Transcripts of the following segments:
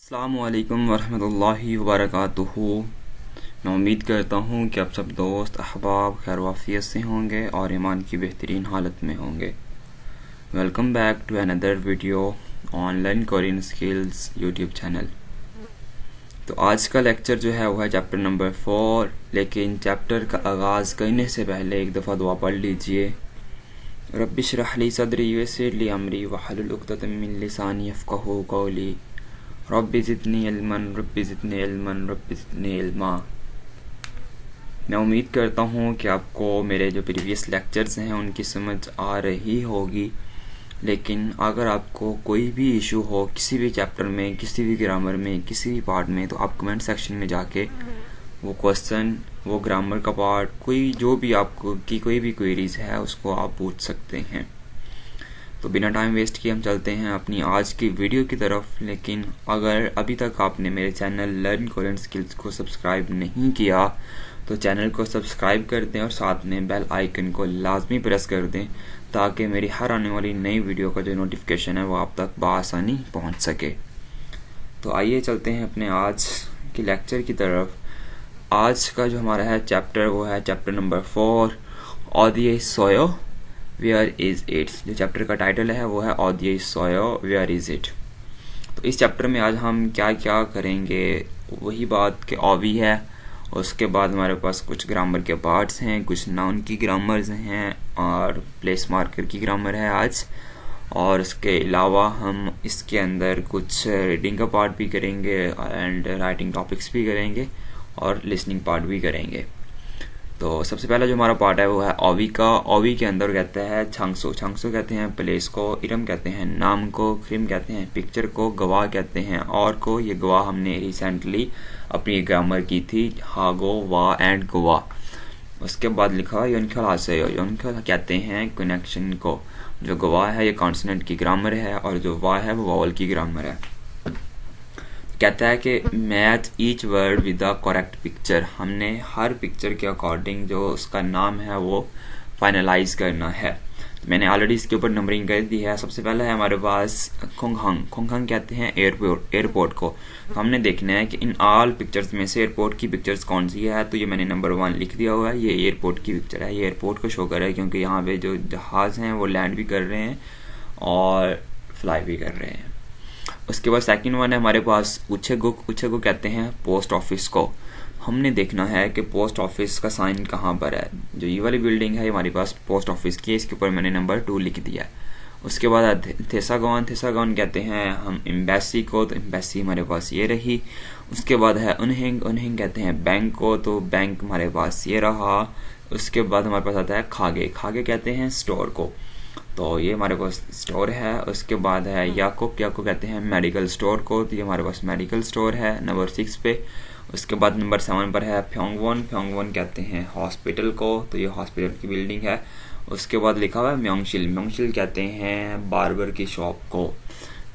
अस्सलामुअलैकुम वरहमतुल्लाहि वबरकातुहू। मैं उम्मीद करता हूँ कि आप सब दोस्त अहबाब खैर वाफियत से होंगे और ईमान की बेहतरीन हालत में होंगे। Welcome back to another video online Korean skills YouTube channel. तो आज का लेक्चर जो है वो है चैप्टर नंबर 4, लेकिन चैप्टर का आगाज़ करने से पहले एक दफ़ा दुआ पढ़ लीजिए। रब्बि इश्रह ली सदरी वयस्सिर ली अमरी वहलुल उक़दतम मिन लिसानी यफ़क़हू क़ौली रब्बि ज़िदनी इल्मन रब्बि ज़िदनी इल्मन रब्बि ज़िदनी इल्मा। मैं उम्मीद करता हूँ कि आपको मेरे जो प्रीवियस लेक्चर्स हैं उनकी समझ आ रही होगी, लेकिन अगर आपको कोई भी इशू हो किसी भी चैप्टर में, किसी भी ग्रामर में, किसी भी पार्ट में, तो आप कमेंट सेक्शन में जाके वो क्वेश्चन, वो ग्रामर का पार्ट, कोई जो भी आपको की कोई भी क्वेरीज है उसको आप पूछ सकते हैं। तो बिना टाइम वेस्ट किए हम चलते हैं अपनी आज की वीडियो की तरफ। लेकिन अगर अभी तक आपने मेरे चैनल लर्न कोरियन स्किल्स को सब्सक्राइब नहीं किया तो चैनल को सब्सक्राइब कर दें और साथ में बेल आइकन को लाजमी प्रेस कर दें ताकि मेरी हर आने वाली नई वीडियो का जो नोटिफिकेशन है वो आप तक बआसानी पहुंच सके। तो आइए चलते हैं अपने आज की लेक्चर की तरफ। आज का जो हमारा है चैप्टर वो है चैप्टर नंबर 4 ऑडियो सोयो वेयर इज़ इट। जो चैप्टर का टाइटल है वो है ऑडियो सोयो वेयर इज़ इट। तो इस चैप्टर में आज हम क्या क्या करेंगे, वही बात कि ऑवी है, उसके बाद हमारे पास कुछ ग्रामर के पार्ट्स हैं, कुछ नाउन की ग्रामर्स हैं और प्लेस मार्कर की ग्रामर है आज। और उसके अलावा हम इसके अंदर कुछ रीडिंग का पार्ट भी करेंगे एंड राइटिंग टॉपिक्स भी करेंगे और लिसनिंग पार्ट भी करेंगे। तो सबसे पहला जो हमारा पार्ट है वो है ऑवी का। ऑवी के अंदर कहते हैं छांगसो। छांगसो कहते हैं प्लेस को, इरम कहते हैं नाम को, क्रिम कहते हैं पिक्चर को, गवाह कहते हैं और को। ये गवाह हमने रिसेंटली अपनी ग्रामर की थी, हागो वा एंड गोवा। उसके बाद लिखा योनखल हासेयो। योनखल कहते हैं कनेक्शन को। जो गवाह है ये कॉन्सोनेंट की ग्रामर है और जो वाह है वो वावल की ग्रामर है। कहता है कि match each word with the correct picture. हमने हर पिक्चर के अकॉर्डिंग जो उसका नाम है वो फाइनलाइज करना है। तो मैंने ऑलरेडी इसके ऊपर नंबरिंग कर दी है। सबसे पहला है हमारे पास खोंगहंग। खोंगहंग कहते हैं एयरपोर्ट को। तो हमने देखना है कि इन ऑल पिक्चर्स में से एयरपोर्ट की पिक्चर्स कौन सी है। तो ये मैंने नंबर 1 लिख दिया हुआ है, ये एयरपोर्ट की पिक्चर है। ये एयरपोर्ट को शो कर रहा है क्योंकि यहाँ पे जो जहाज़ हैं वो लैंड भी कर रहे हैं और फ्लाई भी कर रहे हैं। उसके बाद सेकंड वन है हमारे पास उछेगुक। उछेगुक कहते हैं पोस्ट ऑफिस को। हमने देखना है कि पोस्ट ऑफिस का साइन कहाँ पर है। जो ये वाली बिल्डिंग है हमारे पास पोस्ट ऑफिस की है, इसके ऊपर मैंने नंबर 2 लिख दिया है। उसके बाद थेसागॉन। थेसागॉन कहते हैं हम एम्बेसी को, तो एम्बेसी हमारे पास ये रही। उसके बाद है उनहिंग। उनहिंग कहते हैं बैंक को, तो बैंक हमारे पास ये रहा। उसके बाद हमारे पास आता है खागे। खागे कहते हैं स्टोर को, तो ये हमारे पास स्टोर है। उसके बाद है याकुक। याकुक कहते हैं मेडिकल स्टोर को, तो ये हमारे पास मेडिकल स्टोर है नंबर 6 पे। उसके बाद नंबर 7 पर है फ्योंगवन। फ्योंगवन कहते हैं हॉस्पिटल को, तो ये हॉस्पिटल की बिल्डिंग है। उसके बाद लिखा हुआ है म्योंगशिल। म्योंगशिल कहते हैं बार्बर की शॉप को,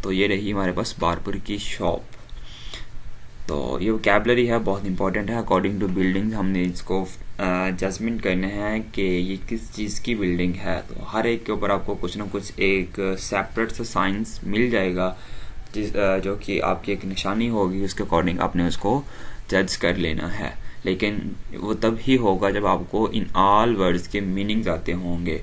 तो ये रही हमारे पास बार्बर की शॉप। तो ये वोकैबुलरी है, बहुत इंपॉर्टेंट है। अकॉर्डिंग टू बिल्डिंग हमने इसको जजमेंट करना है कि ये किस चीज़ की बिल्डिंग है। तो हर एक के ऊपर आपको कुछ ना कुछ एक सेपरेट सा साइंस मिल जाएगा जो कि आपकी एक निशानी होगी, उसके अकॉर्डिंग आपने उसको जज कर लेना है। लेकिन वो तब ही होगा जब आपको इन ऑल वर्ड्स के मीनिंग्स आते होंगे।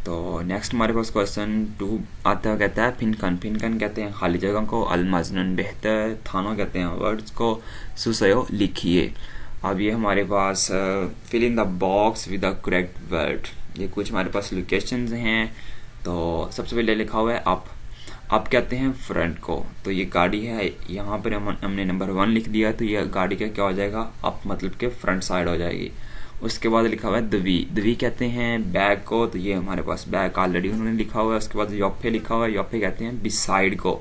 तो नेक्स्ट हमारे पास क्वेश्चन 2 आता है, कहता है फिनकन। फिनकन कहते हैं खाली जगह को, अलमजनन बेहतर, थानो कहते हैं वर्ड्स को, सुसयो लिखिए। अब ये हमारे पास fill in the box with the correct word. ये कुछ हमारे पास लोकेशंस हैं। तो सबसे पहले लिखा हुआ है अप। अप कहते हैं फ्रंट को, तो ये गाड़ी है, यहाँ पर हमने नंबर 1 लिख दिया, तो ये गाड़ी का क्या हो जाएगा, अप मतलब के फ्रंट साइड हो जाएगी। उसके बाद लिखा हुआ है दवी। दवी कहते हैं बैग को, तो ये हमारे पास बैग ऑलरेडी उन्होंने लिखा हुआ है। उसके बाद योफे लिखा हुआ है, योफे कहते हैं बिसाइड को,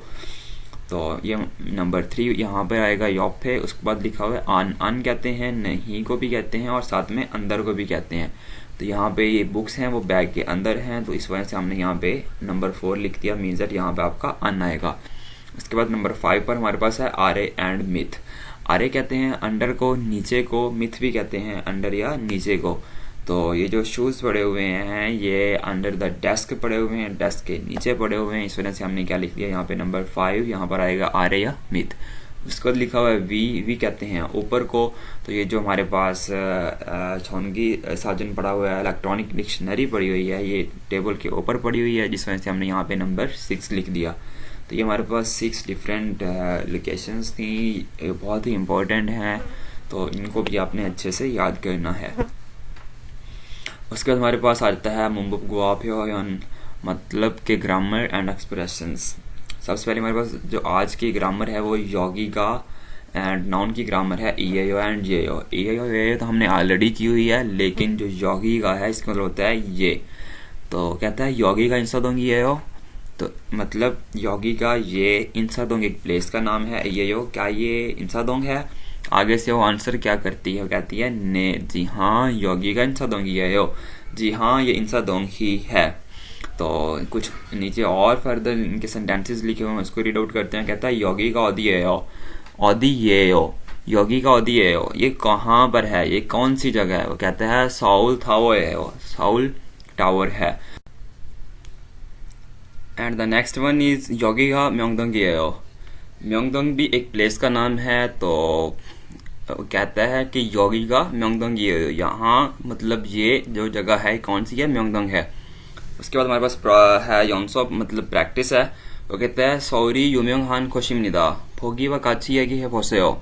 तो ये नंबर 3 यहाँ पर आएगा योफे। उसके बाद लिखा हुआ है अन। अन कहते हैं नहीं को भी कहते हैं और साथ में अंदर को भी कहते हैं। तो यहाँ पे ये बुक्स हैं वो बैग के अंदर हैं, तो इस वजह से हमने यहाँ पे नंबर 4 लिख दिया, मीन्स दैट यहाँ पे आपका अन आएगा। उसके बाद नंबर 5 पर हमारे पास है आरे एंड मिथ। आरे कहते हैं अंडर को, नीचे को, मिथ भी कहते हैं अंडर या नीचे को। तो ये जो शूज़ पड़े हुए हैं ये अंडर द डेस्क पड़े हुए हैं, डेस्क के नीचे पड़े हुए हैं, इस वजह से हमने क्या लिख दिया यहाँ पे नंबर 5, यहाँ पर आएगा आर्य या मिथ। उसके बाद लिखा हुआ है वी कहते हैं ऊपर को। तो ये जो हमारे पास छौनगी साजन पड़ा हुआ है, इलेक्ट्रॉनिक डिक्शनरी पड़ी हुई है, ये टेबल के ऊपर पड़ी हुई है, जिस वजह से हमने यहाँ पे नंबर 6 लिख दिया। तो ये हमारे पास 6 डिफरेंट लोकेशंस थी, ये बहुत ही इम्पोर्टेंट हैं, तो इनको भी आपने अच्छे से याद करना है। उसके बाद हमारे पास आता है मुंबुगुआप्योन, मतलब के ग्रामर एंड एक्सप्रेशंस। सबसे पहले हमारे पास जो आज की ग्रामर है वो योगी का एंड नाउन की ग्रामर है ईएओ एंड जेओ। ईएओ ये तो हमने ऑलरेडी की हुई है, लेकिन जो योगी का है इसका मतलब होता है ये। तो कहता है योगी का इंसादोंग ईएओ, तो मतलब योगी का ये इंसादोंग एक प्लेस का नाम है। ईएओ क्या ये इंसादोंग है? आगे से वो आंसर क्या करती है, वो कहती है ने। जी हाँ, योगी का इंसादोंग ईएओ, जी हाँ ये इंसादोंग ही है। तो कुछ नीचे और फर्दर इनके सेंटेंसेस लिखे हुए हैं, उसको रीड आउट करते हैं। कहता है योगी का ओदिएओ, ओदिएओ, योगी का ओदिएओ ये कहाँ पर है, ये कौन सी जगह है? वो कहता है साउल टावर, साउल टावर है। And the next one is योगी का म्योंगदोंगएओ। म्योंगदोंग भी एक प्लेस का नाम है। तो कहता है कि योगी का म्योंगदोंगएओ, यहाँ मतलब ये जो जगह है कौन सी है, म्योंगदोंग है। उसके बाद हमारे पास है योनसो, मतलब प्रैक्टिस है। वो कहता है सॉरी यूम्योंग हान खोशिमनिदा फोगी व काची है कि है पोसेओ,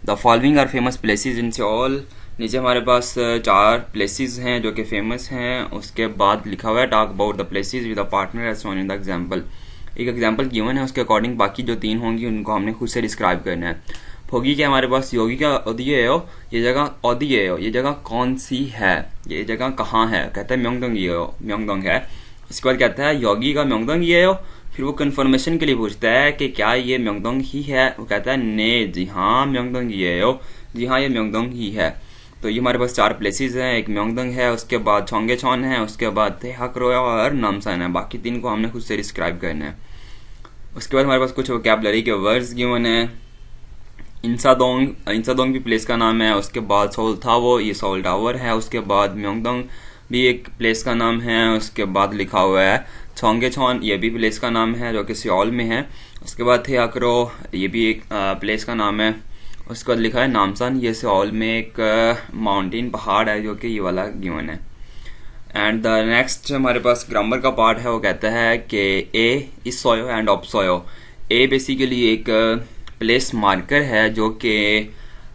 the following are famous places in Seoul. नीचे हमारे पास 4 प्लेसेस हैं जो कि फेमस हैं। उसके बाद लिखा हुआ है talk about the places with a partner as shown in the example. एक एग्जांपल गिवन है, उसके अकॉर्डिंग बाकी जो 3 होंगी उनको हमने खुद से डिस्क्राइब करना है। फोगी के हमारे पास योगी का ओदिएओ, ये जगह ओदिएओ ये जगह कौन सी है, ये जगह कहाँ है? कहता है म्योंगदोंगएओ, म्योंगदोंग है। इसके बाद कहता है योगी का म्योंगदोंग ईएओ, फिर वो कंफर्मेशन के लिए पूछता है कि क्या ये म्योंगदोंग ही है? वो कहता है ने, जी हाँ म्योंगदोंग ईएओ, जी हाँ ये म्योंगदोंग ही है। तो ये हमारे पास 4 प्लेसेस हैं, एक म्योंगदोंग है, उसके बाद छोंगेचोन है, उसके बाद तेहाक्रोया और नामसान है। बाकी 3 को हमने खुद से डिस्क्राइब करना है। उसके बाद हमारे पास कुछ वोकैबुलरी के वर्ड्स गिवन है। इंसादोंग, इंसादोंग भी प्लेस का नाम है। उसके बाद सोल थावो, ये सोल टावर है। उसके बाद म्योंगदोंग भी एक प्लेस का नाम है। उसके बाद लिखा हुआ है छोंगेचोन, ये भी प्लेस का नाम है जो कि सियोल में है। उसके बाद थेआक्रो, ये भी एक प्लेस का नाम है। उसके बाद लिखा है नामसान, ये सियोल में एक माउंटेन पहाड़ है जो कि ये वाला गिवन है। एंड द नेक्स्ट हमारे पास ग्रामर का पार्ट है। वो कहता है कि ए इज सोयो एंड ऑप सोयो। ए बेसिकली एक प्लेस मार्कर है जो कि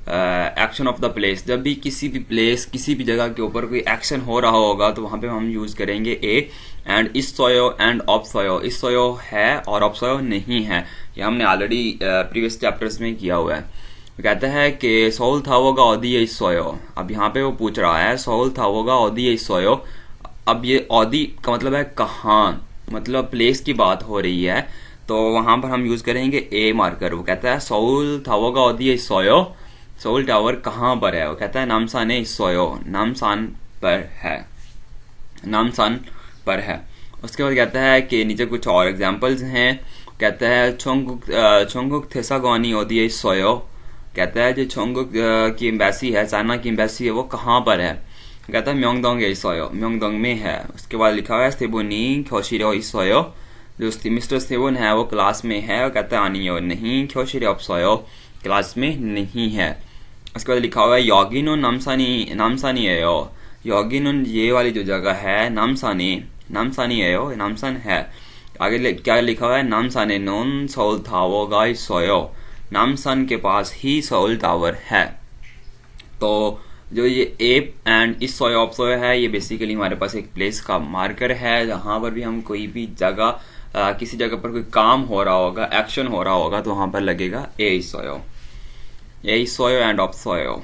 एक्शन ऑफ द प्लेस, जब भी किसी भी प्लेस किसी भी जगह के ऊपर कोई एक्शन हो रहा होगा तो वहां पे हम यूज करेंगे ए। एंड इस सोयो एंड ऑफ सोयो, इस सोयो है और ऑफ सोयो नहीं है, ये हमने ऑलरेडी प्रीवियस चैप्टर्स में किया हुआ है। कहता है कि सोल थावोगा ओदी इस सोयो। अब यहाँ पे वो पूछ रहा है सोल थावोगा ओदी इस सोयो। अब ये ओदी का मतलब है कहाँ, मतलब प्लेस की बात हो रही है, तो वहां पर हम यूज करेंगे ए मार्कर। वो कहता है सोल थावोगा ओदी इस सोयो, सोल टावर कहाँ पर है? वो कहता है नामसान सोयो, नामसान पर है, नामसान पर है। उसके बाद कहता है कि नीचे कुछ और एग्जांपल्स हैं। कहता है छोंगुक थेसागवानी ओदी सोयो। कहता है जो छोंगुक की एम्बेसी है, चाइना की एम्बेसी है, वो कहाँ पर है? कहता है म्योंगदोंग सोयो, म्योंगदोंग में है। उसके बाद लिखा हुआ है स्तेबुनी ख्योशिरो सोयो, जो मिस्टर स्तेबुन है वो क्लास में है। वो कहता है आनियो नहीं, ख्योशिरो सोयो क्लास में नहीं है। उसके बाद लिखा हुआ है योगिनो नामसानी, नामसानी है यो, योगिनो ये वाली जो जगह है नामसानी, नामसानी है यो, नामसान है। आगे क्या लिखा हुआ है नामसाने नोन सोल टावर गाई सोयो, नामसान के पास ही सोल टावर है। तो जो ये एप एंड इस सोयो ऑफ सोयो है, ये बेसिकली हमारे पास एक प्लेस का मार्कर है, जहां पर भी हम कोई भी जगह किसी जगह पर कोई काम हो रहा होगा, एक्शन हो रहा होगा, तो वहां पर लगेगा ए सोयो, ए सोयो एंड ऑफ सोयो।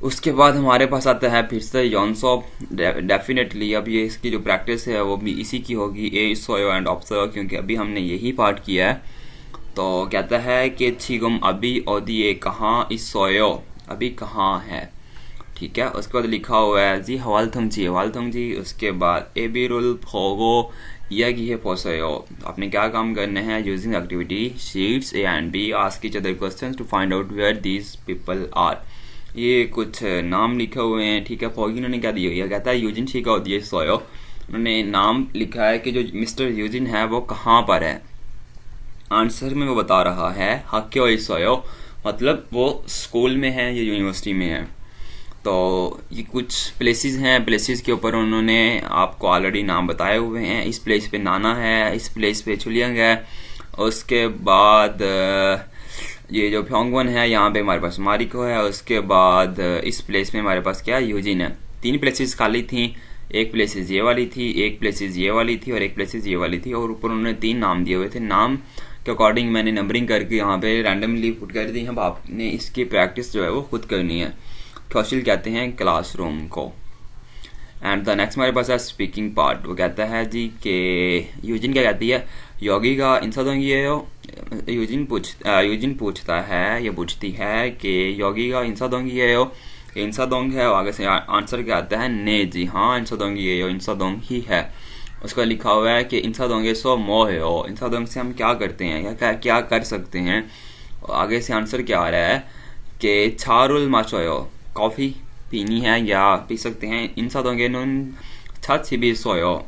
उसके बाद हमारे पास आता है फिर से योनसो। डेफिनेटली अब ये इसकी जो प्रैक्टिस है वो भी इसी की होगी, ए सोयो एंड ऑफ सोयो, क्योंकि अभी हमने यही पार्ट किया है। तो कहता है कि छिगुम अभी ओदी ए कहाँ इस सोयो, अभी कहाँ है, ठीक है। उसके बाद लिखा हुआ है जी हवालथंगजी, हवालथंगजी। उसके बाद ए बीरुल फोगो यही है पोसयो। आपने क्या काम करना है, using activity sheets A and B ask each other questions to find out where these people are. ये कुछ नाम लिखे हुए हैं, ठीक है। फॉगी उन्होंने क्या दिया हुआ है, कहता है यूजिन शिकाओ दिए सोयो। उन्होंने नाम लिखा है कि जो मिस्टर यूजिन है वो कहाँ पर है। आंसर में वो बता रहा है हाक्यो सोयो, मतलब वो स्कूल में है या यूनिवर्सिटी में है। तो ये कुछ प्लेसेस हैं, प्लेसेस के ऊपर उन्होंने आपको ऑलरेडी नाम बताए हुए हैं। इस प्लेस पे नाना है, इस प्लेस पे चुलियांग है। उसके बाद ये जो फ्योंगवन है यहाँ पे हमारे पास मारिको है। उसके बाद इस प्लेस में हमारे पास क्या यूजिन है। 3 प्लेसेस खाली थी, एक प्लेसेस ये वाली थी, एक प्लेसेस ये वाली थी और एक प्लेसेस ये वाली थी। और ऊपर उन्होंने 3 नाम दिए हुए थे। नाम के अकॉर्डिंग मैंने नंबरिंग करके यहाँ पे रैंडमली पुट कर दी है। अब आपने इसकी प्रैक्टिस जो है वो खुद करनी है। कौशल कहते हैं क्लासरूम को। एंड द नेक्स्ट हमारे पास है स्पीकिंग पार्ट। वो कहता है जी कि यूजिन क्या कहती है, योगी का इंसादोंगी है हो। यूजिन पूछता है, ये पूछती है कि योगी का इंसादोंगी है हो, इंसादोंग है। और आगे से आंसर क्या आता है, ने जी हाँ इंसादोंगी है हो, इंसादोंग ही है। उसका लिखा हुआ है कि इंसादोंगे सो मो है हो, इंसादोंग से हम क्या करते हैं या क्या कर सकते हैं। आगे से आंसर क्या आ रहा है कि छारुल माचोयो, कॉफ़ी पीनी है या पी सकते हैं। इंसादोंगे नुन छात्सिबी सोयो,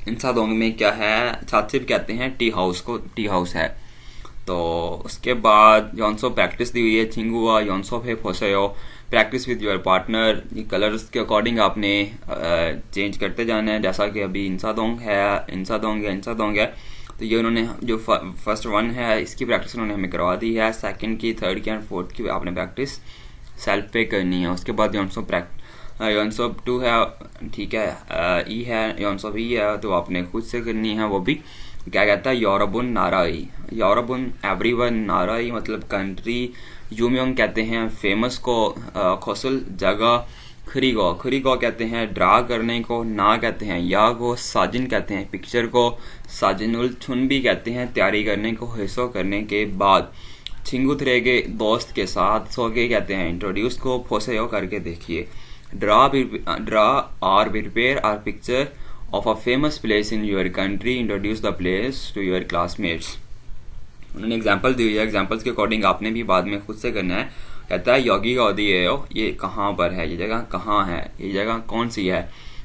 इंसादोंग में क्या है, छात्सिब कहते हैं टी हाउस को, टी हाउस है। तो उसके बाद योनसो प्रैक्टिस दी हुई है, छिंगुआ योनसो है फोसयो, प्रैक्टिस विद योर पार्टनर। ये कलर्स के अकॉर्डिंग आपने चेंज करते जाना है। जैसा कि अभी इंसादोंग है, इंसादोंग है। तो ये उन्होंने जो फर्स्ट 1 है इसकी प्रैक्टिस उन्होंने हमें करवा दी है। सेकंड की, थर्ड की एंड फोर्थ की आपने प्रैक्टिस सेल्फ पे करनी है। उसके बाद योनसो 2 है, ठीक है, ई है, योनसो ई है, तो आपने खुद से करनी है। वो भी क्या कहता है, यूरोबुन नाराई, यूरोबुन एवरीवन, नाराई मतलब कंट्री, यूम्योंग कहते हैं फेमस को, खोसल जगह, खरीगो कहते हैं ड्रा करने को, ना कहते हैं या को, साजिन कहते हैं पिक्चर को, साजिनुल छुन भी कहते हैं तैयारी करने को, हिस्सों करने के बाद, छिंगुथरेगे दोस्त के साथ, सोगे कहते हैं इंट्रोड्यूस को, फोसेयो करके देखिए। ड्रा और prepare a picture of a famous place in your country, introduce the place to your classmates. उन्होंने एग्जाम्पल दी हुई है, एग्जाम्पल्स के अकॉर्डिंग आपने भी बाद में खुद से करना है। कहता है योगी गौदी है, ये कहाँ पर है, ये जगह कहाँ है, ये जगह कौन सी है।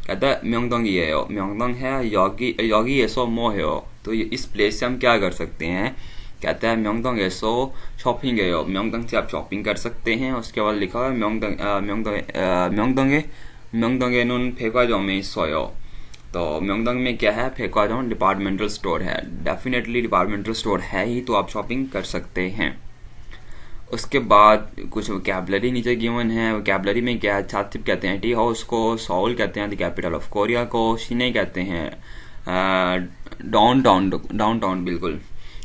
कहता है म्योंगदोंग ये हो, म्योंगदोंग है, योगी एसो मो है हो। तो इस प्लेस से हम क्या कर सकते हैं, कहता है म्योंगदोंग एसो शॉपिंग है हो, म्योंगदोंग से आप शॉपिंग कर सकते हैं। उसके बाद लिखा हुआ है म्योंगदोंगे नुन फेका जो में सोयो। तो म्योंगदोंग में क्या है, फेक्वाजोन डिपार्टमेंटल स्टोर है। डेफिनेटली डिपार्टमेंटल स्टोर है ही, तो आप शॉपिंग कर सकते हैं। उसके बाद कुछ वोकैबुलरी नीचे गिवन है। वोकैबुलरी में क्या है, छात्रिप कहते हैं टी हाउस को, सोल कहते हैं द कैपिटल ऑफ कोरिया को, शिने कहते हैं डाउनटाउन बिल्कुल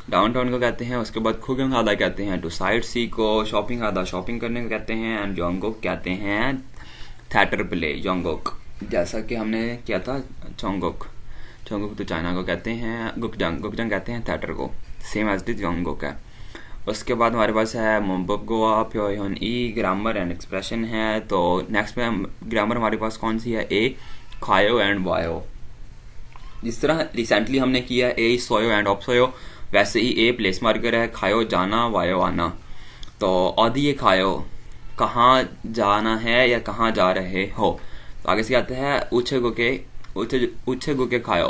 डाउनटाउन को कहते हैं। उसके बाद खुगंग आदा कहते हैं टू साइड सी को, शॉपिंग आदा शॉपिंग करने को कहते हैं, एंड जोंगोक कहते हैं थिएटर प्ले, जोंगोक जैसा कि हमने किया था चोंगोक तो चाइना को कहते हैं, गुकजंग कहते हैं थिएटर को, सेम एज डिज जोंगोक है। उसके बाद हमारे पास है मोबब गोवा प्योन ई, ग्रामर एंड एक्सप्रेशन है। तो नेक्स्ट में ग्रामर हमारे पास कौन सी है, ए खायो एंड वायो। जिस तरह रिसेंटली हमने किया ए सोयो एंड ऑप्सोयो, वैसे ही ए प्लेस मार्कर है, खायो जाना, वायो आना। तो औदी ये खायो कहाँ जाना है या कहाँ जा रहे हो। तो आगे से आता है उछे गुके खायो,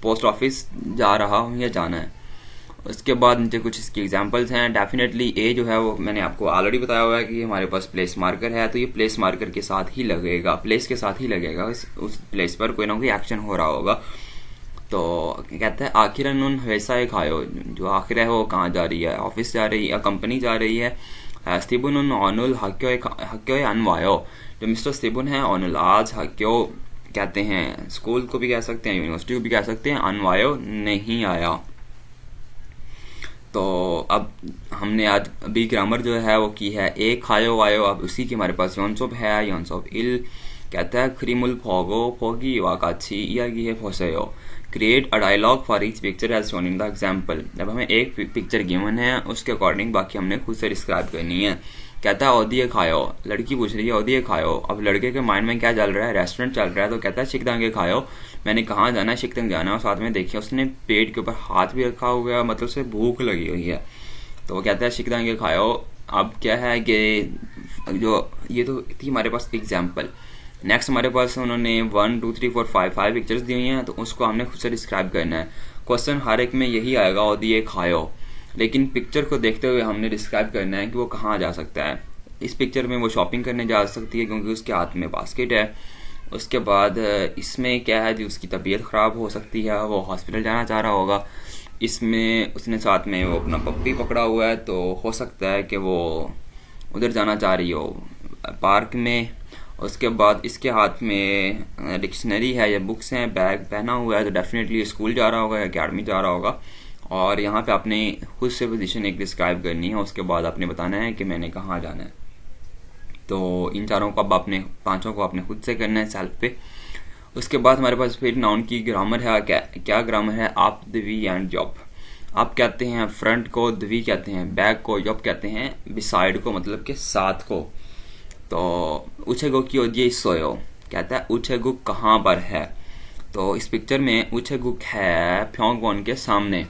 पोस्ट ऑफिस जा रहा हूँ या जाना है। उसके बाद नीचे कुछ इसकी एग्जांपल्स हैं। डेफिनेटली ए जो है वो मैंने आपको ऑलरेडी बताया हुआ है कि हमारे पास प्लेस मार्कर है, तो ये प्लेस मार्कर के साथ ही लगेगा, प्लेस के साथ ही लगेगा। उस प्लेस पर कोई ना कोई एक्शन हो रहा होगा। तो कहता है आखिर नुन वैसा ही खायो, जो आखिर है वो कहाँ जा रही है, ऑफिस जा रही है, कंपनी जा रही है। स्टीबुन ऑनुल हक्यो अनवायो, जो मिस्टर स्टीबुन है ऑनुल आज हक्यो कहते हैं, स्कूल को भी कह सकते हैं, यूनिवर्सिटी को भी कह सकते हैं, अनवायो नहीं आया। तो अब हमने आज अभी ग्रामर जो है वो की है ए खायो वायो। अब उसी की हमारे पास योनसोब है, योनसोब इल कहता है क्रीमुल फोगो फोगी वाकाची यागी है फोसेयो, create a dialogue for each picture as shown in the example. जब हमें एक पिक्चर गिवन है उसके अकॉर्डिंग बाकी हमने खुद से डिस्क्राइब करनी है। कहता है औदिये खायो, लड़की पूछ रही है औदिये खायो। अब लड़के के माइंड में क्या चल रहा है, रेस्टोरेंट चल रहा है, तो कहता है शिकदंगे खायो, मैंने कहाँ जाना है, शिकदंग जाना है। और साथ में देखिए उसने पेट के ऊपर हाथ भी रखा हुआ है, मतलब उसे भूख लगी हुई है। तो वो कहता है शिकदंगे खायो। अब क्या है कि जो ये तो थी हमारे पास एग्जाम्पल। नेक्स्ट हमारे पास उन्होंने 1 2 3 4 5 पिक्चर्स दी हुई हैं, तो उसको हमने खुद से डिस्क्राइब करना है। क्वेश्चन हर एक में यही आएगा और दिए खाओ, लेकिन पिक्चर को देखते हुए हमने डिस्क्राइब करना है कि वो कहाँ जा सकता है। इस पिक्चर में वो शॉपिंग करने जा सकती है क्योंकि उसके हाथ में बास्केट है। उसके बाद इसमें क्या है जी, उसकी तबीयत ख़राब हो सकती है, वो हॉस्पिटल जाना चाह रहा होगा। इसमें उसने साथ में वो अपना पप्पी पकड़ा हुआ है, तो हो सकता है कि वो उधर जाना चाह रही हो पार्क में। उसके बाद इसके हाथ में डिक्शनरी है या बुक्स हैं, बैग पहना हुआ है, तो डेफिनेटली स्कूल जा रहा होगा या अकेडमी जा रहा होगा। और यहाँ पे आपने खुद से पोजीशन एक डिस्क्राइब करनी है, उसके बाद आपने बताना है कि मैंने कहाँ जाना है। तो इन चारों को अब आपने पांचों को आपने खुद से करना है सेल्फ पे। उसके बाद हमारे पास फिर नाउन की ग्रामर है। क्या ग्रामर है? आप, द, वी एंड जॉब। आप कहते हैं फ्रंट को, द, वी कहते हैं बैक को, जॉब कहते हैं बिसाइड को, मतलब के साथ को। तो उछेगो की ओदिए सोयो कहता है उछेगुक कहाँ पर है। तो इस पिक्चर में उछेगुक है फ्योंगवॉन के सामने,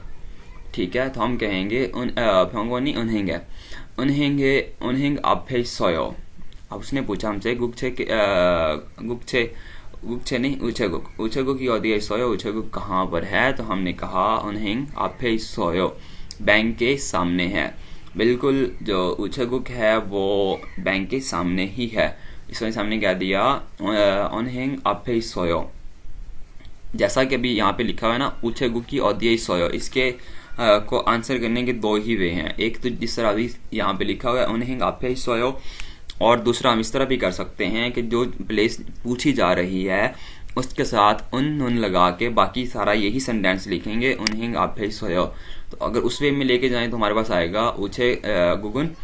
ठीक है। तो हम कहेंगे फ्योंगवॉन नहीं उन्हेंग है, उन्हेंग आप सोयो। अब उसने पूछा हमसे गुच्छे नहीं उछेगुक की ओदिए सोयो, उछेगुक कहाँ पर है। तो हमने कहा उन्हेंग आप सोयो, बैंक के सामने है। बिल्कुल जो उछेगुक है वो बैंक के सामने ही है। इसने सामने क्या दिया, उन्हेंग आप सोयो। जैसा कि अभी यहाँ पे लिखा हुआ है ना, उछेगुक की ओदिए सोयो, इसके को आंसर करने के दो ही वे हैं। एक तो जिस तरह अभी यहाँ पे लिखा हुआ है उन्हेंग आप सोयो, और दूसरा हम इस तरह भी कर सकते हैं कि जो प्लेस पूछी जा रही है उसके साथ उन लगा के बाकी सारा यही सेंटेंस लिखेंगे उन्हें आप सोयो। तो अगर उस वे में लेके जाएं तो हमारे पास आएगा उछे गुगुन,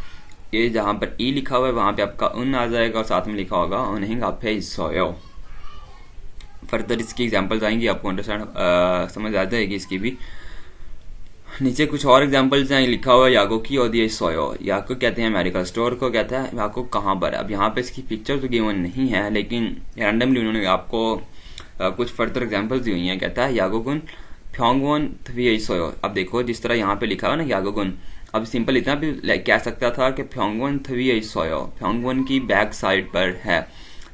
ये जहाँ पर ई लिखा हुआ है वहाँ पे आपका उन आ जाएगा और साथ में लिखा होगा उन्हें आप सोयो। फर्दर इसकी एग्जांपल्स आएंगी, आपको अंडरस्टैंड समझ आ जाएगी इसकी भी। नीचे कुछ और एग्जांपल्स हैं, लिखा हुआ है याको की ओदिए सोयो। याको कहते हैं मेडिकल स्टोर को, कहता है याको कहाँ पर। अब यहाँ पे इसकी पिक्चर तो गिवन नहीं है, लेकिन रैंडमली उन्होंने आपको कुछ फर्दर एग्जांपल्स दी हुई हैं। कहता है यागोगुन फ्योंगवॉन थ्वी सोयो। अब देखो जिस तरह यहाँ पे लिखा हुआ ना यागोगुन, अब सिंपल इतना भी कह सकता था कि फ्योंगवॉन थ्वी सोयो फ्योंगवॉन की बैक साइड पर है,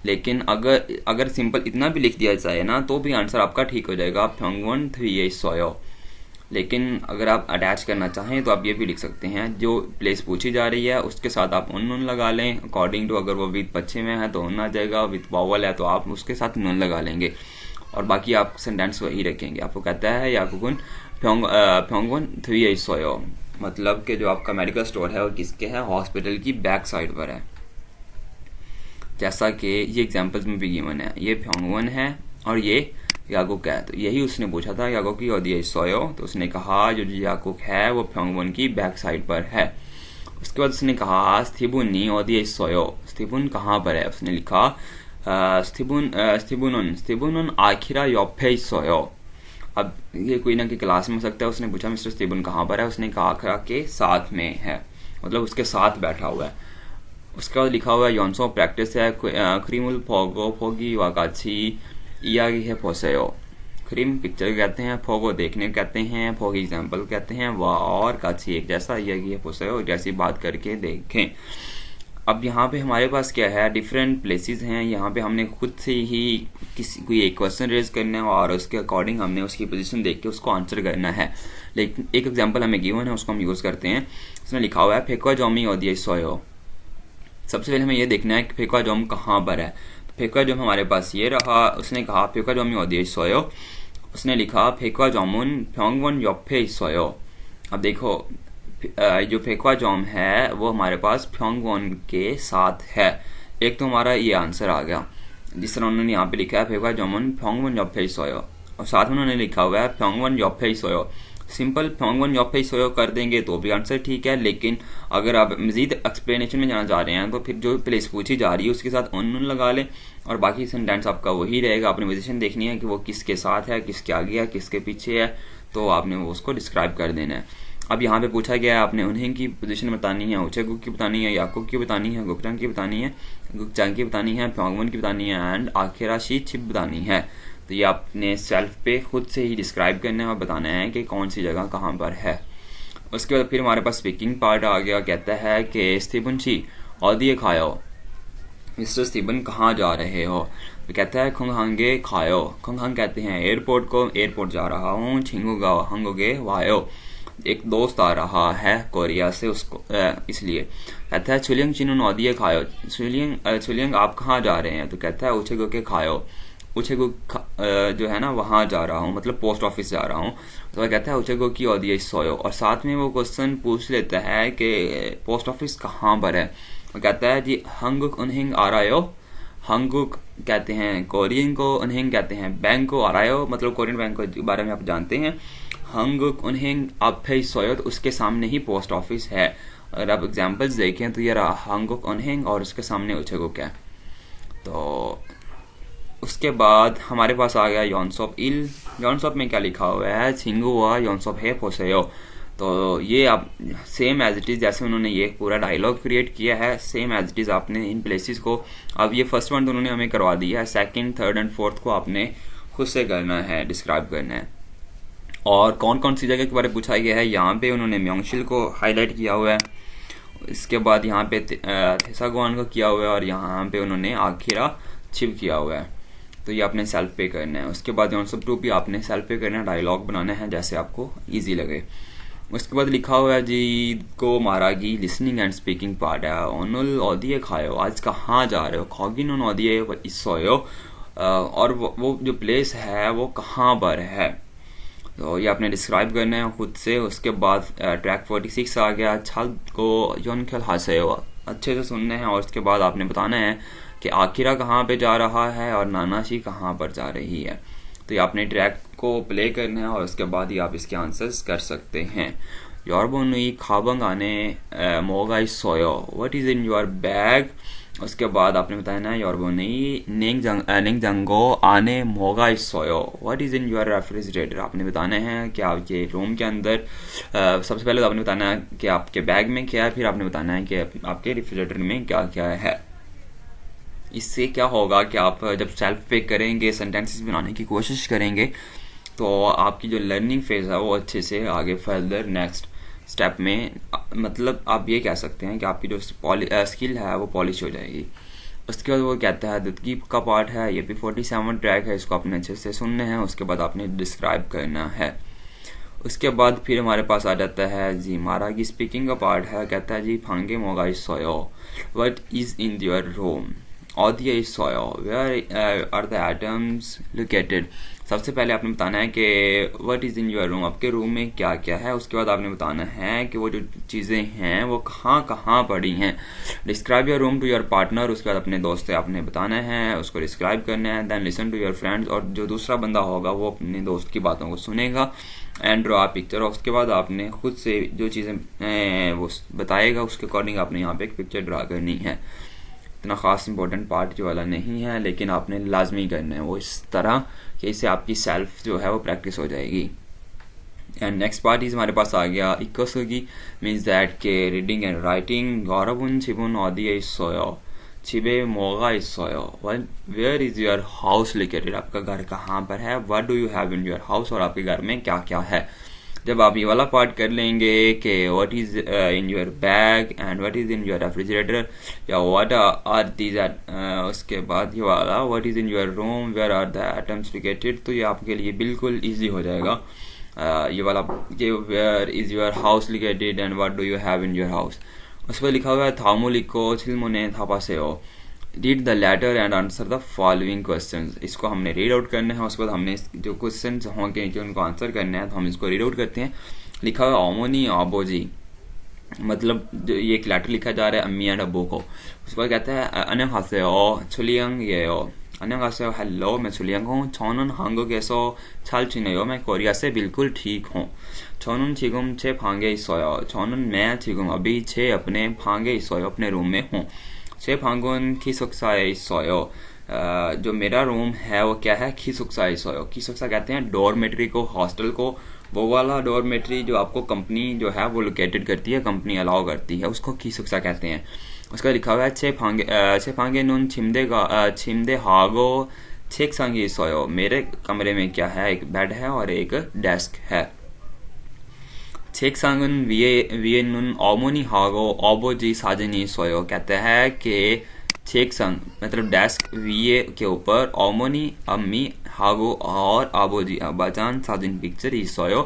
लेकिन अगर सिंपल इतना भी लिख दिया जाए ना तो भी आंसर आपका ठीक हो जाएगा, फ्योंगवॉन थ्वी सोयो। लेकिन अगर आप अटैच करना चाहें तो आप ये भी लिख सकते हैं, जो प्लेस पूछी जा रही है उसके साथ आप उन लगा लें अकॉर्डिंग टू। अगर वो विद पश्चिम में है तो उन आ जाएगा, विद वावल है तो आप उसके साथ नून लगा लेंगे, और बाकी आप सेंटेंस वही रखेंगे। आपको कहता है याकुगुन फ्योंगवॉन थ्वी सोयो, मतलब कि जो आपका मेडिकल स्टोर है वो किसके है, हॉस्पिटल की बैक साइड पर है। जैसा कि ये एग्जाम्पल्स में भी गिवन है, ये फ्योंगवॉन है और ये याकुक है। तो यही उसने पूछा था याकुक की ओदिए सोयो, तो उसने कहा जो याकुक है वो फ्योंगवॉन की बैक साइड पर है। उसके बाद उसने कहा स्थिबुन नी ओदिए सोयो, स्थिबुन कहाँ पर है। उसने लिखा स्थिबुन आखिरा योफे सोयो। अब ये कोई ना कि क्लास में हो सकता है। उसने पूछा मिस्टर स्थिबुन कहाँ पर है, उसने कहा आखिरा के साथ में है, मतलब उसके साथ बैठा हुआ है। उसके बाद लिखा हुआ है योंसो प्रैक्टिस है क्रीमुल फोगो फोगी वाकाची इयागी है फोसेयो। क्रीम पिक्चर कहते हैं, फोगो देखने कहते हैं, फोगी एग्जाम्पल कहते हैं, वा और काची एक जैसा, इयागी है फोसेयो जैसी बात करके देखें। अब यहाँ पे हमारे पास क्या है, डिफरेंट प्लेसेस हैं। यहाँ पे हमने खुद से ही किसी कोई एक क्वेश्चन रेज करना है और उसके अकॉर्डिंग हमने उसकी पोजीशन देख के उसको आंसर करना है। लेकिन एक एग्जांपल हमें गिवन है, उसको हम यूज करते हैं। उसने लिखा हुआ है फेक्वा जोमी ओदिए सोयो। सबसे पहले हमें ये देखना है कि फेक्वा जोम कहाँ पर है। तो फेक्वा जोम हमारे पास ये रहा। उसने कहा फेक्वा जोमी ओदिए सोयो। उसने लिखा फेक्वा जोमुन फ्योंगवॉन योफे सोयो। अब देखो जो फेक्वा जोम है वो हमारे पास फ्योंगवॉन के साथ है। एक तो हमारा ये आंसर आ गया, जिस तरह उन्होंने यहाँ पे लिखा है फेक्वा जोमुन फ्योंगवॉन योफे सोयो, और साथ में उन्होंने लिखा हुआ है फ्योंगवॉन योफे सोयो। सिंपल फ्योंगवॉन योफे सोयो कर देंगे तो भी आंसर ठीक है, लेकिन अगर आप मजीद एक्सप्लेनेशन में जाना चाह रहे हैं तो फिर जो प्लेस पूछी जा रही है उसके साथ उन लगा लें और बाकी सेंटेंस आपका वही रहेगा। आपने पोजीशन देखनी है कि वो किसके साथ है, किसके आगे है, किसके पीछे है, तो आपने वो उसको डिस्क्राइब कर देना है। अब यहाँ पे पूछा गया है आपने उन्हें की पोजीशन बतानी है, उचेगुक की बतानी है, याकुक की बतानी है, गुकचांग की बतानी है, गुकचांग की बतानी है, फ्योंगवॉन की बतानी है एंड आखिराशी छिप बतानी है। तो ये आपने सेल्फ पे खुद से ही डिस्क्राइब करना है और बताना है कि कौन सी जगह कहाँ पर है। उसके बाद फिर हमारे पास स्पीकिंग पार्ट आ गया। कहता है कि स्थिबुनची ओदिए खायो मिस्टर स्टीवन कहाँ जा रहे हो? तो कहता है खुंगहांगे खायो। खुंगहांग कहते हैं एयरपोर्ट को, एयरपोर्ट जा रहा हूँ। छिंगुगा हंगोगे वायो, एक दोस्त आ रहा है कोरिया से, उसको इसलिए। कहता है छुलियंग चिनु नौदिये खायो। छुलियंग आप कहाँ जा रहे हैं? तो कहता है उछेगो के खायो। उछेगो जो है ना वहाँ जा रहा हूँ, मतलब पोस्ट ऑफिस जा रहा हूँ। तो वह कहता है उछेगो की औदिये सोयो, और साथ में वो क्वेश्चन पूछ लेता है कि पोस्ट ऑफिस कहाँ पर है। वो कहता है जी हंगुक उनहिंग आ रहा हो। हंगुक कहते हैं कोरियन को, उनहिंग कहते हैं बैंक को, आ रहा हो मतलब कोरियन बैंक के बारे में आप जानते हैं। हंगुक उनहिंग आप फे सोयो, तो उसके सामने ही पोस्ट ऑफिस है। अगर आप एग्जांपल्स देखें तो ये रहा हंगुक उनहिंग और उसके सामने उछेगुक है। तो उसके बाद हमारे पास आ गया यॉनसॉप इल। यॉनसॉप में क्या लिखा हुआ है? छिंगू हुआ यॉनसॉप है पोसेयो। तो ये आप सेम एज इट इज़, जैसे उन्होंने ये पूरा डायलॉग क्रिएट किया है, सेम एज इट इज़ आपने इन प्लेसेस को, अब ये फर्स्ट वन तो उन्होंने हमें करवा दिया है, सेकंड थर्ड एंड फोर्थ को आपने खुद से करना है, डिस्क्राइब करना है। और कौन कौन सी जगह के बारे में पूछा गया है, यहाँ पे उन्होंने म्योंगशिल को हाईलाइट किया हुआ है। इसके बाद यहाँ पे थेसागवान को किया हुआ है, और यहाँ पे उन्होंने आखिरा छिप किया हुआ है। तो ये आपने सेल्फ पे करना है। उसके बाद यॉनसॉप टू भी आपने सेल्फ पे करना है, डायलॉग बनाना है जैसे आपको इजी लगे। उसके बाद लिखा हुआ है जी को मारागी लिसनिंग एंड स्पीकिंग पार्ट है। ओनुल ओदिए खायो, आज कहाँ जा रहे हो? खॉगिन ओन ओदिए इसोयो, और वो जो प्लेस है वो कहाँ पर है, तो ये आपने डिस्क्राइब करना है खुद से। उसके बाद ट्रैक 46 आ गया, छल को योनखेल हासे, अच्छे से सुनना है। और उसके बाद आपने बताना है कि आखिरा कहाँ पे जा रहा है और नानाशी कहाँ पर जा रही है। तो ये आपने ट्रैक को प्ले करना है और उसके बाद ही आप इसके आंसर्स कर सकते हैं। योरबोनुई खाबंग आने मोगाई सोयो, what is in your bag. उसके बाद आपने बताना है योरबोनुई नेंग जंगो आने मोगाई सोयो, what is in your refrigerator. आपने बताना है कि आपके रूम के अंदर सबसे पहले तो आपने बताना है कि आपके बैग में क्या है, फिर आपने बताना है कि आपके रेफ्रिजरेटर में क्या क्या है। इससे क्या होगा कि आप जब सेल्फ पे करेंगे, सेंटेंसेस बनाने की कोशिश करेंगे, तो आपकी जो लर्निंग फेज है वो अच्छे से आगे फर्दर नेक्स्ट स्टेप में, मतलब आप ये कह सकते हैं कि आपकी जो स्किल है वो पॉलिश हो जाएगी। उसके बाद वो कहता है दुदगी का पार्ट है, ये भी 47 ट्रैक है, इसको आपने अच्छे से सुनना है। उसके बाद आपने डिस्क्राइब करना है। उसके बाद फिर हमारे पास आ जाता है जी मारा की स्पीकिंग का पार्ट है। कहता है जी फांगे मोगाई सोयो, what is in your room. ऑडिया इज सोयो, where are the items located. सबसे पहले आपने बताना है कि what is in your room, आपके रूम में क्या क्या है। उसके बाद आपने बताना है कि वो जो चीज़ें हैं वो कहाँ कहाँ पड़ी हैं। Describe your room to your partner. उसके बाद अपने दोस्त से आपने बताना है, उसको डिस्क्राइब करना है। Then listen to your friends, और जो दूसरा बंदा होगा वो अपने दोस्त की बातों को सुनेगा। And draw picture. उसके बाद आपने खुद से जो चीज़ें वो बताएगा उसके अकॉर्डिंग आपने यहाँ पे एक पिक्चर ड्रा करनी है। इतना ख़ास इंपॉर्टेंट पार्ट जो वाला नहीं है, लेकिन आपने लाजमी करना है वो इस तरह कि इससे आपकी सेल्फ जो है वो प्रैक्टिस हो जाएगी। एंड नेक्स्ट पार्ट इज हमारे पास आ गया इकोसुगी, मीन्स दैट के रीडिंग एंड राइटिंग। गौरबुन छिबुन ऑदिया सोयो, छिबे मोगा सोयो, where is your house located, आपका घर कहाँ पर है। What do you have in your house, और आपके घर में क्या क्या है। जब आप ये वाला पार्ट कर लेंगे कि what is in your bag and what is in your refrigerator, या व्हाट आर दीज, उसके बाद ये वाला what is in your room, where are the items located, तो ये आपके लिए बिल्कुल इजी हो जाएगा। ये वाला कि where is your house located and what do you have in your house. उस पर लिखा हुआ है थामुलिको छिलमुने थापासेओ, read the letter and answer the following questions. इसको हमने रीड आउट करना है। उसके बाद हमने जो क्वेश्चंस होंगे जो उनको आंसर करना है, तो हम इसको रीड आउट करते हैं। लिखा हुआ ओमोनी आबोजी, मतलब जो ये एक लेटर लिखा जा रहा है अम्मी एंड अब्बू को। उसके बाद कहता है 안녕하세요 छुलियंग येयो, 안녕하세요 हेलो मैं छुलियंग हूँ। 저는 한국에서 잘 지내요, मैं कोरिया से बिल्कुल ठीक हूँ। 저는 지금 제 방에 있어요, 저는 मैं 지금 अभी 제 अपने 방에 있어요, अपने रूम में हूँ। 제 방은 기숙사에 있어요, जो मेरा रूम है वो क्या है, 기숙사에 있어요। 기숙사 कहते हैं डॉर्मेट्री को, हॉस्टल को, वो वाला डॉर्मेट्री जो आपको कंपनी जो है वो लोकेटेड करती है, कंपनी अलाउ करती है, उसको 기숙사 कहते हैं। उसका लिखा हुआ है 제 방에는 침대하고 책상이 있어요, मेरे कमरे में क्या है, एक बेड है और एक डेस्क है। 책상은 위에는 어머니하고 아버지 사진이 있어요, कहते हैं कि 책상 मतलब डेस्क 위에 के ऊपर 어머니, अम्मी, 하고 और 아버지, अब्बाजान साजिन पिक्चर 있어요.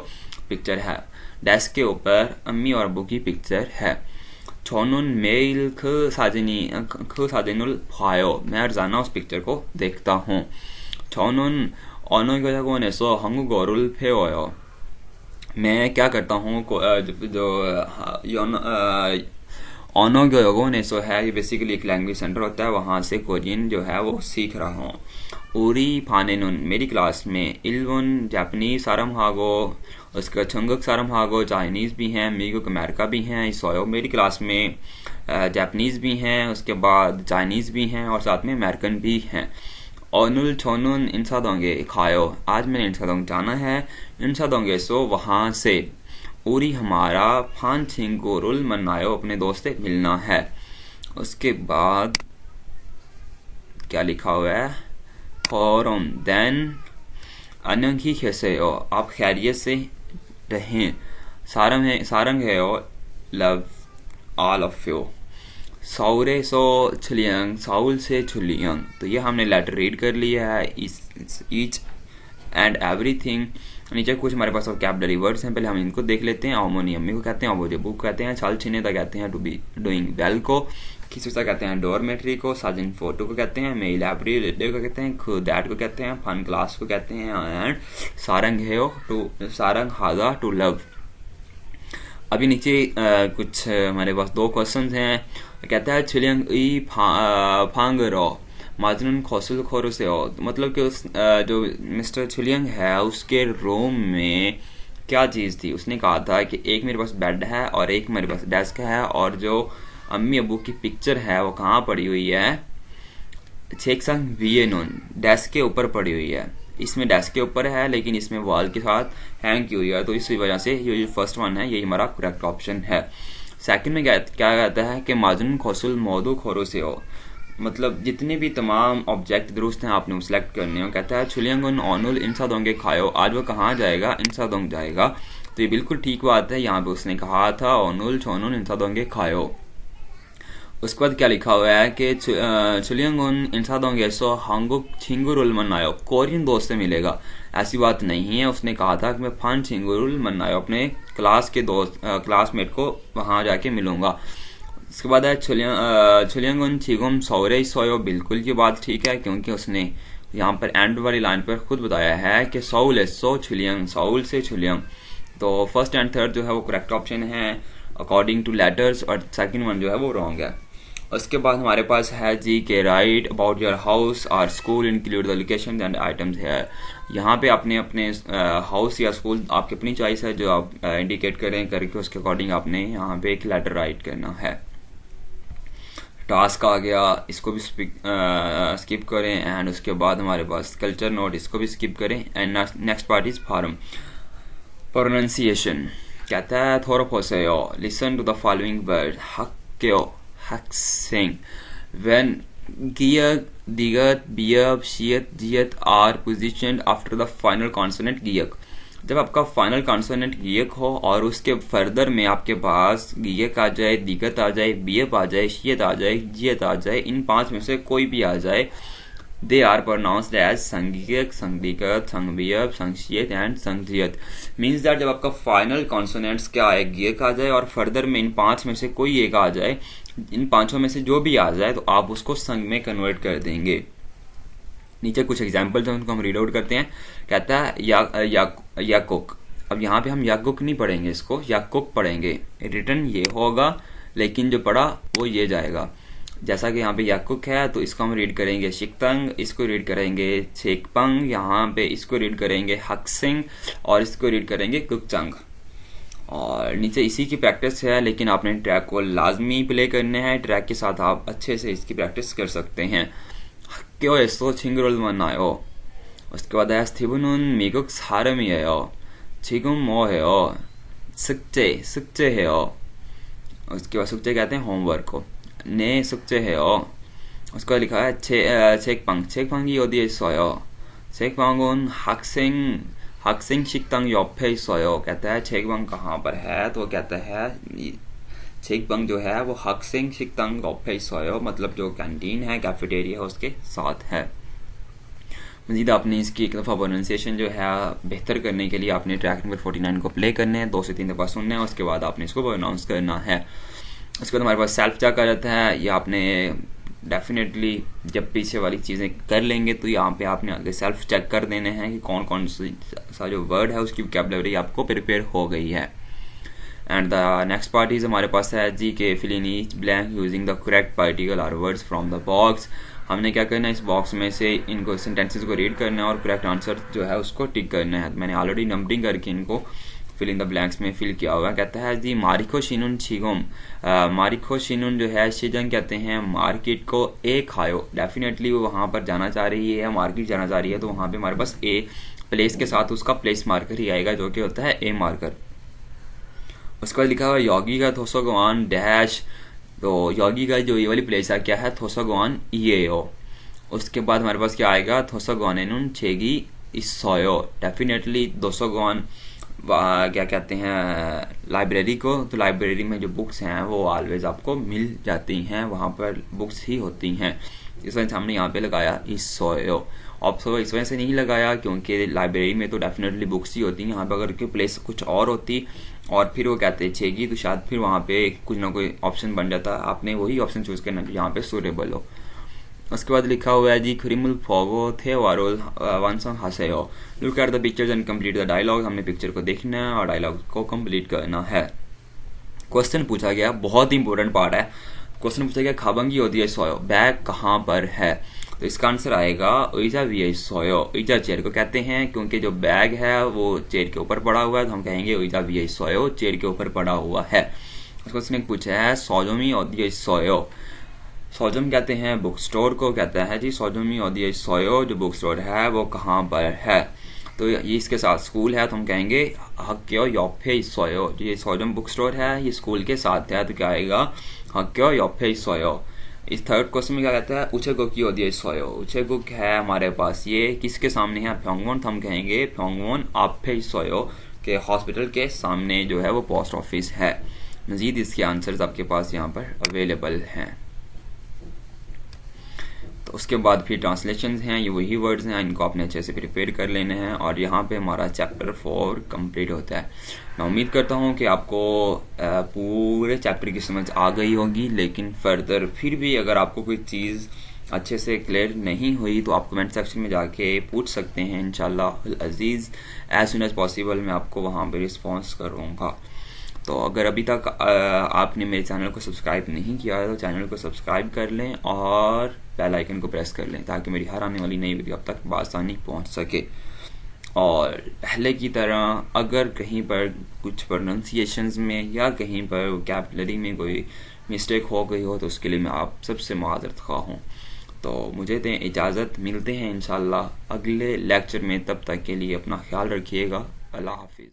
पिक्चर है. डेस्क के ऊपर अम्मी और अब्बू की पिक्चर है. 저는 매일 그 사진을 봐요. मैं रोजाना उस पिक्चर को देखता हूँ. 저는 언어교육원에서 한국어를 배워요. मैं क्या करता हूँ 언어교육원에서 है, ये बेसिकली एक लैंग्वेज सेंटर होता है, वहाँ से कोरियन जो है वो सीख रहा हूँ. 우리 반에는 मेरी क्लास में 일본, जापानीज 사람하고 उसका 중국 사람하고 चाइनीज़ भी हैं, मिगुक अमेरिका भी हैं. इसोयो मेरी क्लास में जापानीज़ भी हैं, उसके बाद चाइनीज़ भी हैं और साथ में अमेरिकन भी हैं. ओनुल छोनुन इंसादोंगे खायो, आज मैंने इंसादोंग जाना है. इंसादोंगे सो वहाँ से. उरी हमारा फान छिंगोरुल मनायो, अपने दोस्त से मिलना है. उसके बाद क्या लिखा हुआ है, फॉरम देन अनंगी कैसे हो, आप खैरियत से रहें. सारंग है और लव ऑल ऑफ यू. सौरे सो छुलियंग, साउल से छुलियंग. तो ये हमने लेटर रीड कर लिया है, ईच एंड एवरीथिंग. नीचे कुछ हमारे पास वोकैबुलरी वर्ड्स हैं, पहले हम इनको देख लेते हैं. अमोनी अम्मी को कहते हैं, अबोजे बुक कहते हैं, छाल छिनेता कहते हैं टू बी डूइंग वेल को, खिसुसा कहते हैं डोरमेट्री को, साजिन फोटो को कहते हैं, मेल लाइब्रेरी को कहते हैं, खुदैट को कहते हैं, फन क्लास को कहते हैं, एंड सारंग हेयो टू सारंग हाजा टू लव. अभी नीचे कुछ हमारे पास दो क्वेश्चंस हैं. कहता है छिलियंग ई फांगरो माजनन खोसल खोरो से हो, मतलब कि उस जो मिस्टर छिलियंग है उसके रूम में क्या चीज़ थी. उसने कहा था कि एक मेरे पास बेड है और एक मेरे पास डेस्क है, और जो अम्मी अबू की पिक्चर है वो कहाँ पड़ी हुई है, छेकसंग वियेनोन, डेस्क के ऊपर पड़ी हुई है. इसमें डेस्क के ऊपर है लेकिन इसमें वॉल के साथ हैंग की हुई है, तो इसी वजह से ये जो फर्स्ट वन है यही हमारा करेक्ट ऑप्शन है. सेकंड में क्या कहता है कि माजुन खोसल मौदू खोरो से हो, मतलब जितने भी तमाम ऑब्जेक्ट दुरुस्त हैं आपने सेलेक्ट करने हो. कहता है छुलियंगन ऑनुल इंसादोंगे खायो, आज वो कहाँ जाएगा, इंसादोंग जाएगा. तो ये बिल्कुल ठीक बात है, यहाँ पे उसने कहा था ऑनुल छोनुल इंसादोंगे खायो. उसके बाद क्या लिखा हुआ है कि छुलियंगन इंसादोंगे सो हांगुक छिंगुरुल मनायो, कोरियन दोस्त से मिलेगा. ऐसी बात नहीं है, उसने कहा था कि मैं फान छिंगुरुल मनायो, अपने क्लास के दोस्त क्लासमेट को वहाँ जाके मिलूंगा. इसके बाद है छुलियंगन छिगुम सौरे सोयो, बिल्कुल ये बात ठीक है क्योंकि उसने यहाँ पर एंड वाली लाइन पर खुद बताया है कि सौल है सो छुलियंग, सौल से छुलियंग. तो फर्स्ट एंड थर्ड जो है वो करेक्ट ऑप्शन है अकॉर्डिंग टू लेटर्स, और सेकंड वन जो है वो रॉन्ग है. उसके बाद हमारे पास है जी के राइट अबाउट योर हाउस और school include the location and items है. यहाँ पे अपने अपने हाउस या स्कूल आपकी अपनी चॉइस है जो आप इंडिकेट करें करके उसके अकॉर्डिंग आपने यहाँ पे एक लेटर राइट करना है. टास्क आ गया, इसको भी स्किप करें. एंड उसके बाद हमारे पास कल्चर नोट, इसको भी स्किप करें. And next part is form pronunciation. कहता है थोड़ा पोसेयो, listen to the following word, हक्यो हक्सिंग. व्हेन गियक दिगत बियब शियत जियत are positioned after the final consonant गियक. जब आपका फाइनल कॉन्सोनेंट गियक हो और उसके फर्दर में आपके पास गियक आ जाए, दिगत आ जाए, बियब आ जाए, शियत आ जाए, जियत आ जाए, इन पांच में से कोई भी आ जाए, दे आर प्रोनाउंस्ड एज संगियक, संदिगत, संगबियब, संगशियत एंड संगजियत. मीन्स दैट जब आपका फाइनल कॉन्सोनेंट्स क्या आए, गियक आ जाए और फर्दर में इन पांच में से कोई एक आ जाए, इन पांचों में से जो भी आ जाए तो आप उसको संग में कन्वर्ट कर देंगे. नीचे कुछ एग्जाम्पल्स हैं उनको हम रीड आउट करते हैं. कहता है याकुक. अब यहाँ पे हम याकुक नहीं पढ़ेंगे, इसको याकुक पढ़ेंगे. रिटर्न ये होगा लेकिन जो पढ़ा वो ये जाएगा. जैसा कि यहाँ पे याकुक है तो इसको हम रीड करेंगे शिकतंग, इसको रीड करेंगे छेकपंग, यहाँ पे इसको रीड करेंगे हक्सिंग और इसको रीड करेंगे कुकचंग. और नीचे इसी की प्रैक्टिस है लेकिन आपने ट्रैक को लाजमी प्ले करने हैं. ट्रैक के साथ आप अच्छे से इसकी प्रैक्टिस कर सकते हैं. क्यों ऐसो छिंगरोल मनायो. उसके बाद है स्थिबुनुन मिगुक सारमियो, छिगुम मो है सुक्चे है. उसके बाद सुक्चे कहते हैं होमवर्क को, ने सुक्चे है. उसका लिखा है छेकपंग की 어디에 있어요. छेकपंगुन हक्सिंग 식당 옆에 있어요. कहता है छेकपंग कहाँ पर है, तो कहता है छिकबंग जो है वो हक्सिंग शिकतंग ऑफे सोयो, मतलब जो कैंटीन है, कैफेटेरिया है, उसके साथ है। मजीद आपने इसकी एक दफ़ा प्रोनाउंसिएशन जो है बेहतर करने के लिए आपने ट्रैक नंबर 49 को प्ले करना है, 2 से 3 दफ़ा सुनना है, उसके बाद आपने इसको प्रोनाउंस करना है। उसके बाद हमारे पास सेल्फ चेक आ जाता है। ये आपने डेफिनेटली जब पीछे वाली चीज़ें कर लेंगे तो यहाँ पे आपने आगे सेल्फ चेक कर देने हैं कि कौन कौन सा जो वर्ड है उसकी वोकैबुलरी आपको प्रिपेयर हो गई है। And the next part is हमारे पास है जी के fill in each blank using the correct particle और वर्ड्स फ्रॉम द बॉक्स। हमने क्या करना है, इस बॉक्स में से इनको सेंटेंसेस को रीड करना है और करेक्ट आंसर जो है उसको टिक करना है। मैंने ऑलरेडी नंबरिंग करके इनको फिल इन द ब्लैंक्स में फिल किया हुआ है। कहता है जी मारिको शिनुन छिगोम, मारिको शिनुन जो है शिजंग कहते हैं मार्केट को ए खायो। डेफिनेटली वो वहाँ पर जाना चाह रही है, मार्केट जाना चाह रही है, तो वहाँ पे हमारे पास ए प्लेस के साथ उसका प्लेस मार्कर ही आएगा जो कि होता है ए मार्कर। उसके बाद लिखा हुआ योगी का थोसोगवान डैश, तो योगी का जो ये वाली प्लेस है क्या है, थोसोगवान ये ओ। उसके बाद हमारे पास क्या आएगा, थोसोगवान एनुन छेगी इसोयो। डेफिनेटली दोसोगवान क्या कहते हैं लाइब्रेरी को, तो लाइब्रेरी में जो बुक्स हैं वो ऑलवेज आपको मिल जाती हैं, वहाँ पर बुक्स ही होती हैं। इस वजह से हमने यहाँ पे लगाया इसोयो। ऑप्शो इस वजह से नहीं लगाया क्योंकि लाइब्रेरी में तो डेफिनेटली बुक्स ही होती हैं। यहाँ पे अगर के प्लेस कुछ और होती और फिर वो कहते छेगी तो शायद फिर वहाँ पे कुछ ना कोई ऑप्शन बन जाता। आपने वही ऑप्शन चूज करना जो यहाँ पे सूटेबल हो। उसके बाद लिखा हुआ है जी खुरिमुल फोगो थे वारोल वानसंग हसेयो, look at the pictures and complete the dialogue. हमने पिक्चर को देखना है और डायलॉग को कंप्लीट करना है। क्वेश्चन पूछा गया, बहुत ही इंपॉर्टेंट पार्ट है। क्वेश्चन पूछा गया खाबंगी होती है सोयो, बैग कहाँ पर है, तो इसका आंसर आएगा ओइजा वी सोयो। ओइजा चेयर को कहते हैं क्योंकि जो बैग है वो चेयर के ऊपर पड़ा हुआ है, तो हम कहेंगे ओइजा वी सोयो, चेयर के ऊपर पड़ा हुआ है। क्वेश्चन पूछा है सोजोमी ओदिये सोयो, सोजम कहते हैं बुक स्टोर को, कहता है जी सोजोमी ओदिये सोयो, जो बुक स्टोर है वो कहाँ पर है, तो ये इसके साथ स्कूल है, तो हम कहेंगे हक्यो योफे सोयो। ये सोजम बुक स्टोर है, ये स्कूल के साथ है, तो क्या आएगा हक्यो योफे सोयो। इस थर्ड क्वेश्चन में क्या कहता है उछेगो की ओदिये सोयो, उछेगो है हमारे पास, ये किसके सामने है, प्योंगवोन, तो हम कहेंगे प्योंगवोन आपे सोयो के हॉस्पिटल के सामने जो है वो पोस्ट ऑफिस है। मजीद इसके आंसर्स आपके पास यहाँ पर अवेलेबल हैं। तो उसके बाद फिर ट्रांसलेशंस हैं, ये वही वर्ड्स हैं, इनको आपने अच्छे से प्रिपेयर कर लेने हैं और यहाँ पे हमारा चैप्टर 4 कंप्लीट होता है। मैं उम्मीद करता हूँ कि आपको पूरे चैप्टर की समझ आ गई होगी, लेकिन फर्दर फिर भी अगर आपको कोई चीज़ अच्छे से क्लियर नहीं हुई तो आप कमेंट सेक्शन में जाके पूछ सकते हैं। इंशाल्लाह अजीज़ एज सुन एज पॉसिबल मैं आपको वहाँ पर रिस्पॉन्स करूँगा। तो अगर अभी तक आपने मेरे चैनल को सब्सक्राइब नहीं किया है तो चैनल को सब्सक्राइब कर लें और बेल आइकन को प्रेस कर लें ताकि मेरी हर आने वाली नई वीडियो आप तक बआसानी पहुंच सके। और पहले की तरह अगर कहीं पर कुछ प्रोनाउंसिएशंस में या कहीं पर वोकैबुलरी में कोई मिस्टेक हो गई हो तो उसके लिए मैं आप सबसे माज़रत ख़्वाह हूँ। तो मुझे दें इजाज़त, मिलते हैं इंशाल्लाह अगले लेक्चर में, तब तक के लिए अपना ख्याल रखिएगा। अल्लाह हाफिज़।